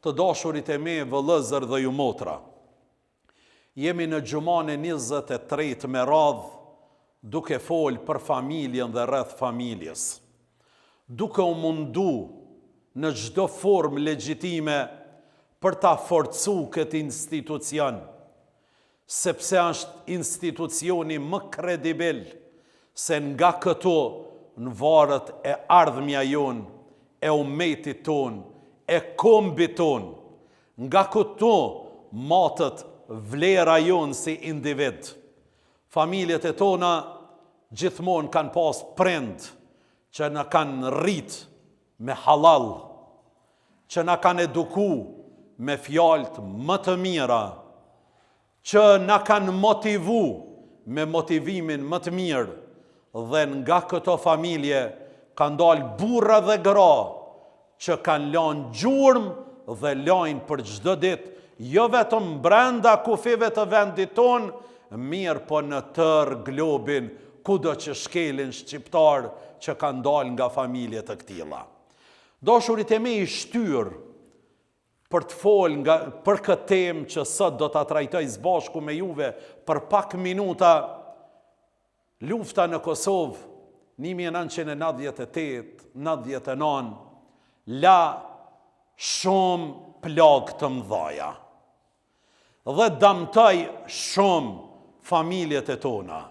Të dashurit e me, vëllezër dhe ju motra, jemi në xhuman e 23 me radhë, duke fol për familjen dhe rreth familjes, duke u mundu në çdo formë legjitime për ta forcu këtë institucion, sepse është institucioni më kredibil, se nga këto në varet e ardhmja jonë, e ummetit tonë, e kombit tonë, nga këto matët vlera jonë si individ. Familjet e tona gjithmonë kanë pas prind që na kanë rrit me halal, që na kanë eduku me fjalët më të mira, që na kanë motivu me motivimin më të mirë, dhe nga këto familje kanë dalë burra dhe gra që kanë lanë gjurmë dhe lajnë për çdo ditë, jo vetëm brenda kufive të vendit tonë, mirë po në tërë globin, kudo që shkelin shqiptar që kanë dalë nga familje të këtilla. Dashurit e me i shtyr për të fol për këtë temë që sot do ta trajtoj së bashku me juve për pak minuta. Lufta në Kosovë 1998-99 la shumë plagë të mëdhaja dhe damtoi shumë familjet e tona.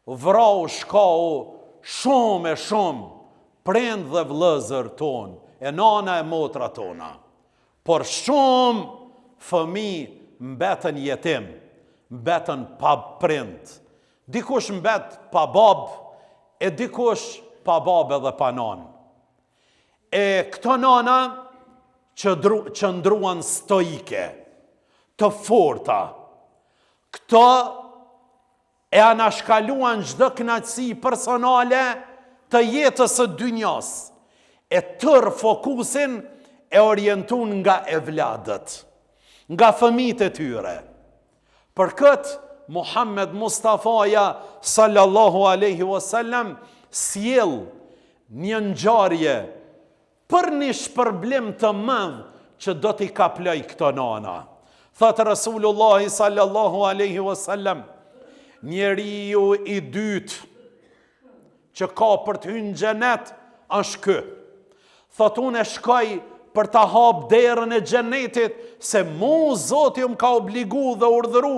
Vrau shkau shumë e shumë prind dhe vëllezër tonë, e nana e motra tona, por shumë fëmijë mbetën jetim, mbetën pa prind. Dikush mbet pa bab, e dikush pa bab edhe pa nan. E këto nana që ndruan stoike, të forta, këto e anashkaluan çdo kënaqësi personale të jetës së dynjas, e tërë fokusin e orientun nga evladët, nga fëmijët e tyre. Për këtë, Muhammed Mustafaja sallallahu alaihi wasallam sjell një ngjarje për një shpërblim të madh që do t'i kaploj këto nana. Thot Rasulullah sallallahu alaihi wasallam, njeriu i dytë që ka për të hyrë në xhenet është ky. Thot unë shkoj për ta hap derën e xhenetit, se mu Zoti më ka obligu dhe urdhëru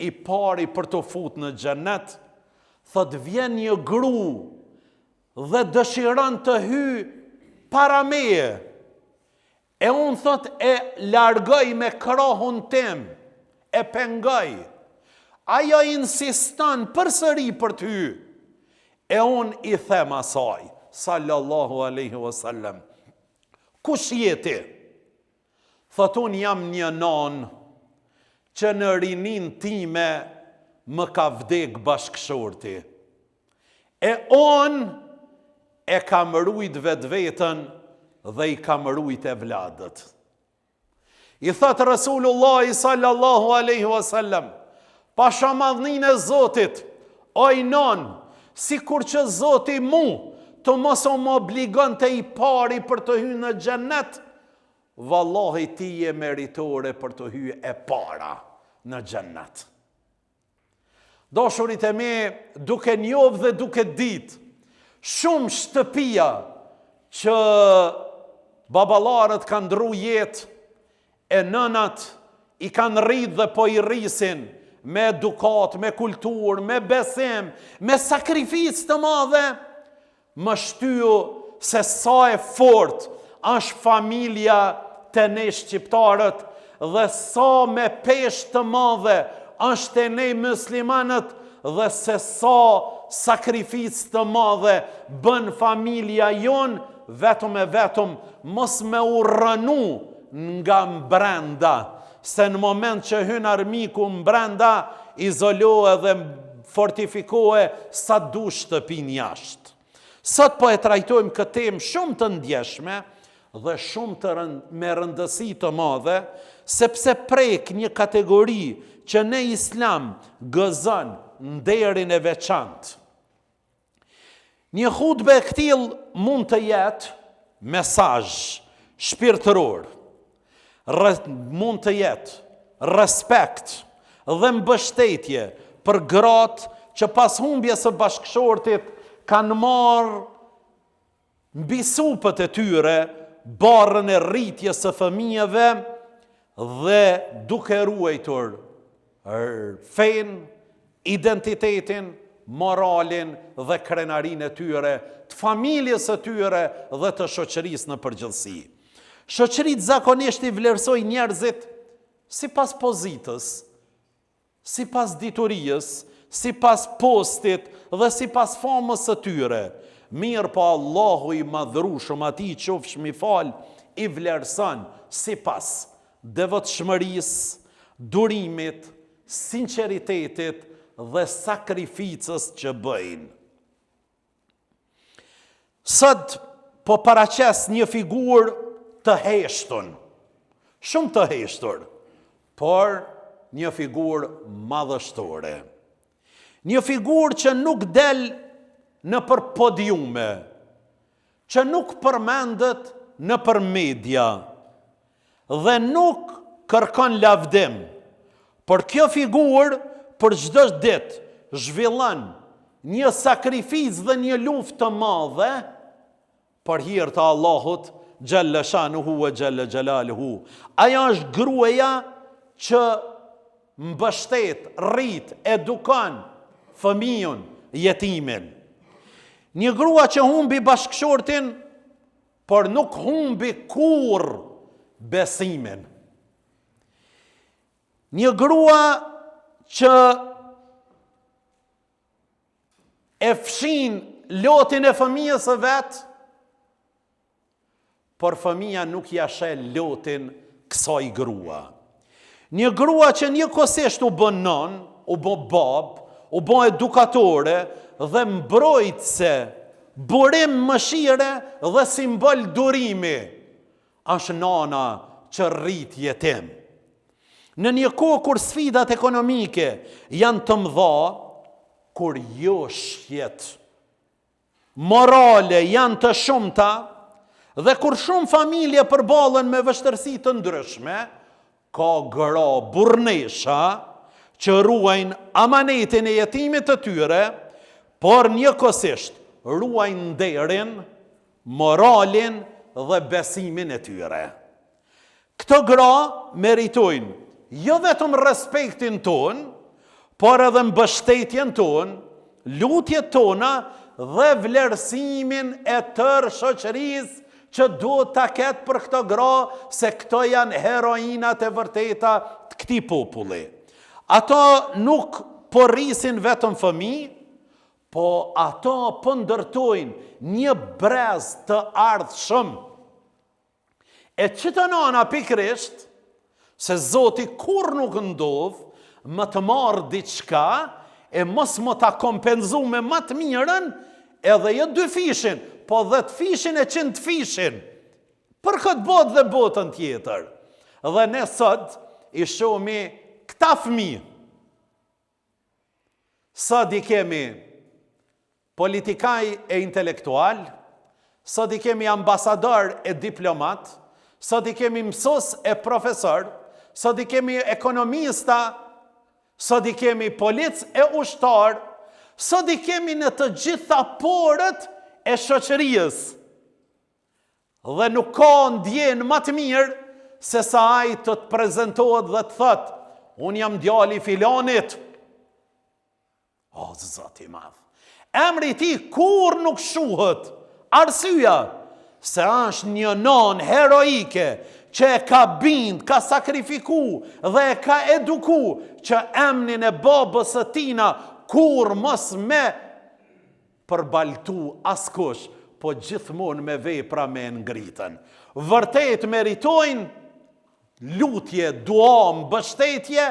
i pari për të fut në xhenet. Thot vjen një gru dhe dëshiron të hyj para meje. E unë thot e largoj me krahun tim, e pengoj. Ajo insiston përsëri për të hyj. E unë i them asaj, sallallahu alaihi wasallam, kush je ti? Thot unë jam një nanë që në rinin time më ka vdek bashkëshorti. E unë e kam rujt vetën dhe i kam rujt e vladët. I thot Rasulullah sallallahu alaihi wasallam, pasha madhnin e Zotit, oj non, si kur që Zoti mu të mos më obligon të i pari për të hyrë në xhenet, vallahi ti je meritore për të hyrë e para në xhenet. Dashurit e me, duke njohur dhe duke ditë, shumë shtëpia që baballarët kanë ndru jetë, e nënat i kanë rritë dhe po i rrisin me edukat, me kulturë, me besim, me sakrificë të madhe, më shtyu se sa e fort është familja të ne shqiptarët dhe sa me peshë të madhe është të ne muslimanët dhe se sa sakrificë të madhe bën familja jonë, vetëm e vetëm mos me u rënu nga mbrenda, se në moment që hyn armiku mbrenda, izolohe dhe fortifikohe sa du shtëpin jashtë. Sot po e trajtojmë këtë temë shumë të ndjeshme dhe shumë me rëndësi të madhe, sepse prek një kategori që ne Islam gëzon nderin e veçantë. Një hutbe e këtill mund të jetë mesazh shpirtëror. mund të jetë respekt dhe mbështetje për gratë që pas humbjes së bashkëshortit kanë marrë mbi supët e tyre barrën e rritjes së fëmijëve dhe duke ruajtur fenë, identitetin, moralin dhe krenarinë e tyre, të familjes së tyre dhe të shoqërisë në përgjithësi. Shoqëritë zakonisht i vlerësojnë njerëzit sipas pozitës, sipas diturijës, sipas postit dhe sipas famës së tyre. Mirë po Allahu i madhërueshëm, atij qofsh mi fal, i vlerëson sipas devotshmërisë, durimit, sinqeritetit dhe sakrificës që bëjnë. Sot po paraqes një figurë të heshtun, shumë të heshtur, por një figurë madhështore. Një figurë që nuk del në për podiume, që nuk përmendet në për media, dhe nuk kërkon lavdim, por kjo figurë për çdo ditë zhvillon një sakrificë dhe një luftë të madhe për hir të Allahut Gjelle shanuhu wa Gjelle Gjelaluhu. Aja është gruaja që mbështet, rrit, edukon fëmijën, jetimin. Një grua që humbi bashkëshortin, por nuk humbi kur besimin. Një grua që e fshin lotin e fëmijës së vet, por fëmija nuk ja sheh lotin kësaj grua. Një grua që njëkohësisht u bën nën, u bën bab, u bën edukatore dhe mbrojtëse, burim mëshire dhe simbol durimi, është nana që rrit jetim. Në një kohë kur sfidat ekonomike janë të mëdha, kur joshjet morale janë të shumta, dhe kur shumë familje përballen me vështirësi të ndryshme, ka gra burnesha që ruajnë amanetin e jetimit të tyre, por njëkohësisht ruajnë nderin, moralin dhe besimin e tyre. Këto gra meritojnë jo vetëm respektin ton, por edhe mbështetjen ton, lutjet tona dhe vlerësimin e tërë shoqërisë që duhet ta ketë për këto gra, se këto janë heroinat e vërteta të këtij populli. Ato nuk po rrisin vetëm fëmijë, po ato po ndërtojnë një brez të ardhshëm. E çdo nana pikërisht, se Zoti kur nuk ndodh më të marrë diçka e mos më ta kompenzu me më të mirën, edhe jo 2 fishin, po 10 fishin e 100 fishin, për këtë botë dhe botën tjetër. Dhe ne sot i shohmi këta fëmijë. Sot i kemi politikaj e intelektual, sot i kemi ambasador e diplomat, sot i kemi mësues e profesor, sot i kemi ekonomista, sot i kemi polic e ushtar, sot i kemi në të gjitha porët e shoqërisë. Dhe nuk ka ndjenë më të mirë se sa ai të të prezentohet dhe të thot, unë jam djali filanit. O, Zoti i madh. Emri i tij kur nuk shuhet. Arsyeja se është një nanë heroike që e ka bind, ka sakrifiku dhe e ka eduku që emrin e babës së tina kur mos me përbaltu askush, po gjithmonë me vepra me ngritën. Vërtet meritojnë lutje, dua, mbështetje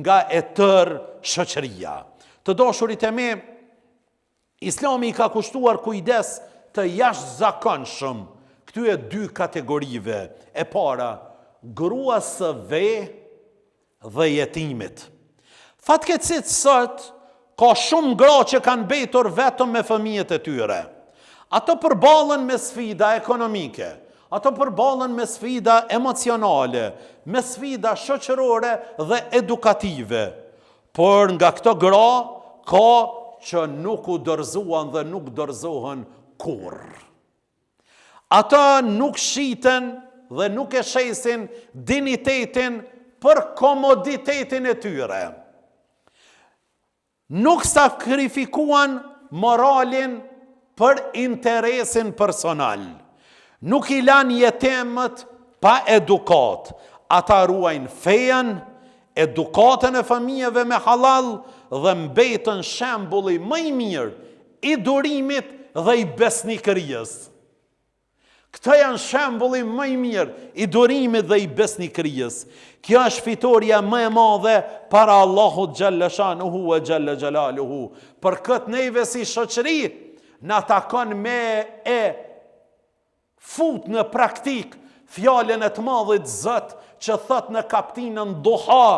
nga e tërë shoqëria. Të dashurit e mi, Islami ka kushtuar kujdes të jashtëzakonshëm këtyre 2 kategorive. E para, gruas së ve dhe jetimit. Fatkeqësisht sot ka shumë gra që kanë mbetur vetëm me fëmijët e tyre. Ato përballen me sfida ekonomike. Ato përballen me sfida emocionale, me sfida shoqërore dhe edukative. Por nga këto gra, ka që nuk u dorëzuan dhe nuk dorëzohen kurrë. Ata nuk shiten dhe nuk e shesin dinitetin për komoditetin e tyre. Nuk sakrifikuan moralin për interesin personal. Nuk i lan jetemët pa edukat. Ata ruajnë fejen, edukatën e fëmijëve me halal dhe mbetën shembulli më i mirë i durimit dhe i besnikërisë. Këta janë shembulli më i mirë i durimit dhe i besnikërisë. Kjo është fitoria më e madhe para Allahut xhalla shanuhu wa xhalla xjalaluhu. Për këtë neve si shoqëri na takon me e fut në praktik fjalën e të madhit Zot që thot në kaptinën Duha: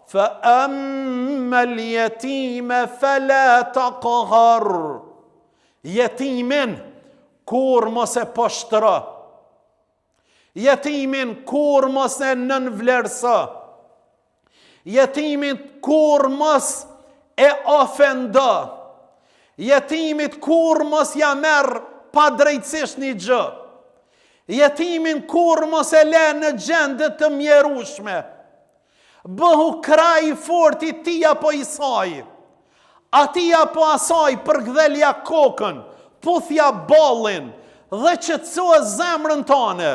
fa ammal yatime fala taqhar. Jetimin kur mos e poshtro. Jetimin kur mos e nënvlerëso. Jetimin kur mos e ofendo. Jetimit kur mos ja merr pa drejtësisht një gjë. Jetimin kur mos e le në gjendje të mjerueshme. Bëhu kraj i fort i tij apo i saj. Ati apo asaj përgdhelja kokën, puthja ballin dhe qetësoa zemrën tone.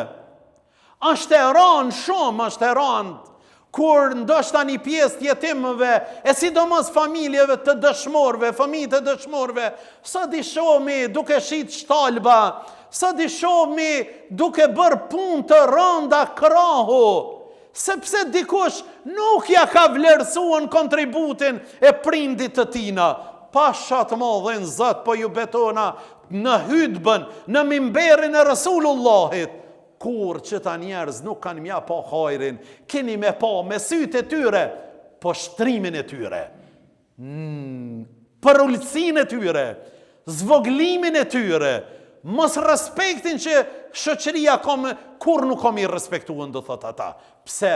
Është e rënd shumë, është e rënd kur ndoshta një pjesë të jetimëve, e sidomos familjeve të dëshmorëve, fëmijë të dëshmorëve, sa di shohmi duke shit shtalba, sa di shohmi duke bërë punë të rënda krahu, sepse dikush nuk ja ka vlerësuar kontributin e prindit të tina. Pasha të madhen Zot po ju betona në hutbën, në mimberin e Rasulullahit, kur që ta njerëz nuk kanë mja pa hajrin, keni me pa me sytë e tyre, po shtrimin e tyre, për ulësin e tyre, zvoglimin e tyre, mos respektin që shoqëria kur nuk kam i respektuar, do thot ata. Pse?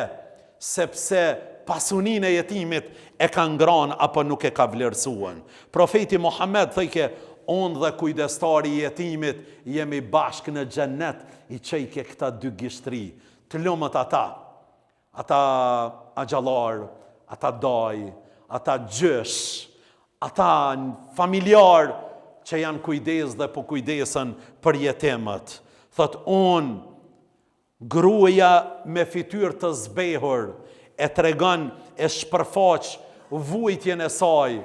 Sepse pasunin e jetimit e ka ngran apo nuk e ka vlerësuar. Profeti Muhammed thëjke: unë dhe kujdestari i jetimit jemi bashkë në xhennet, i qejke këta dy gishtri, të lumët ata agjallar, ata daj, ata gjësh, ata familjar që janë kujdes dhe po kujdesen për jetimët. Thot unë, gruaja me fytyrë të zbehur, e tregon e shpërfaq vujtjen e saj,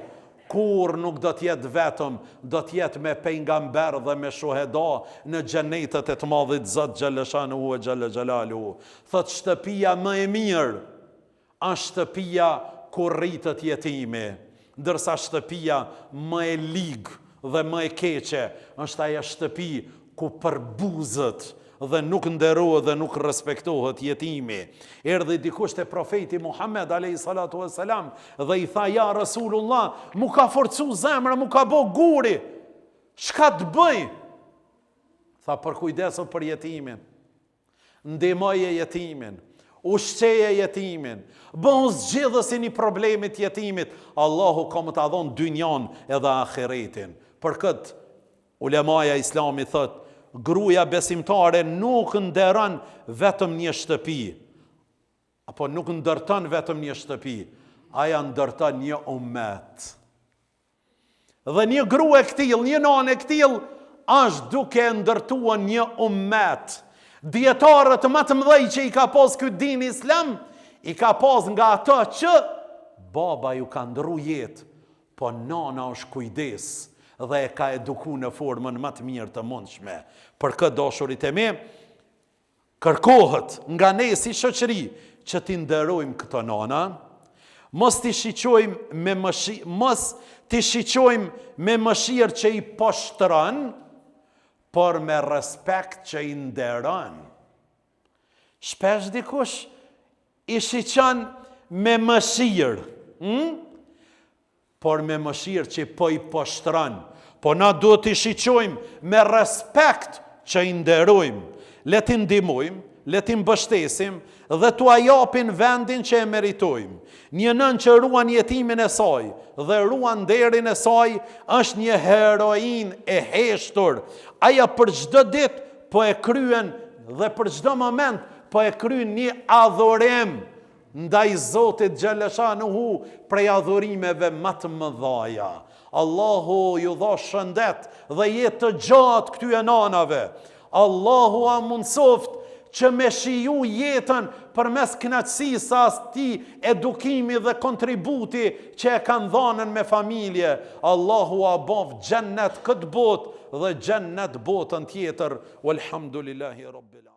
kur nuk do t'jetë vetëm, do t'jetë me pejgamber dhe me shuheda në xhenetet e të madhit Zot xhalla shanuhu wa xhalla xjalaluhu. Thot shtëpia më e mirë është shtëpia ku rritet jetimi, ndërsa shtëpia më e ligë dhe më e keqe është ajo shtëpi ku përbuzët dhe nuk nderohet dhe nuk respektohet jetimi. Erdhi dikush te profeti Muhammed alayhi salatu wassalam dhe i tha: ja Rasulullah, mu ka forcu zemra, mu ka bë guri. Çka të bëj? Tha: për kujdesu për jetimin. Ndihmoje jetimin. Ushqeje jetimin. Bëhu zgjidhës i një problemit jetimit. Allahu ka më ta dhon dynjan edhe ahiretin. Për këtë ulemaja islami thot: gruaja besimtare nuk nderon vetëm një shtëpi, apo nuk ndërton vetëm një shtëpi, aja ndërton një ummet. Dhe një grua e këtill, një nanë e këtill, është duke ndërtuar një ummet. Dietarët më të mëdhej që i ka pas ky din islam, i ka pas nga ato që baba ju ka ndru jetë, po nana është kujdes dhe e ka eduku në formën më të mirë të mundshme. Për këtë dashurit e mi, kërkohet nga ne si shoqëri që t'i nderojmë këto nana, mos t'i shiqojmë me mëshirë që i poshtron, por me respekt që i nderon. Shpesh dikush i shiqon me mëshirë, por me mëshirë që po i poshtron. Po na duhet t'i shiqojmë me respekt që i nderojmë. le t'i ndihmojmë, le t'i mbështesim dhe t'u japin vendin që e meritojmë. Një nën që ruan jetimin e saj dhe ruan nderin e saj është një heroin e heshtur. Aja për çdo ditë po e kryen dhe për çdo moment po e kryen një adhurim ndaj Zotit Xhaleshanuhu prej adhurimeve më të mëdhaja. Allahu ju dha shëndet dhe jetë të gjatë këtyre nanave. Allahu a mundsoft që me shiju jetën përmes kënaqësisë ati edukimi dhe kontributi që e kanë dhënë me familje. Allahu a bof xhennet këtë botë dhe xhennet botën tjetër. Walhamdulillahi rabbil alamin.